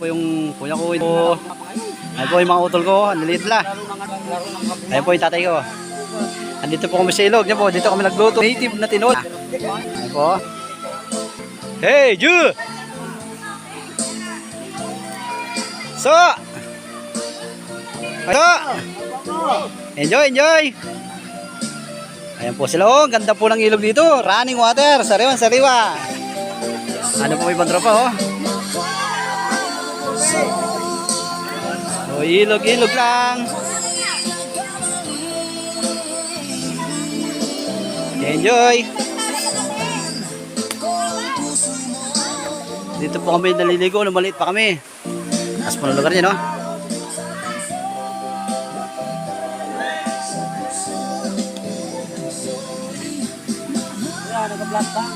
po yung kuya ko. Ayan po yung mga utol ko. Naliit la. Ayan po yung tatay ko. Andito po kami sa ilog. Ayan po, dito kami nagluto. Native na tinola. Ayan po. Hey, Ju! So! So! Enjoy, enjoy! Ayan po sila. Oh, ganda po ng ilog dito. Running water. Sariwan, sariwa. Ano po ibang tropa, oh? Oh, ilog, ilog lang. Enjoy. Dito po kami naliligo. Maliit pa kami. Taas po ng lugar niya, no? Nag-vlog ba?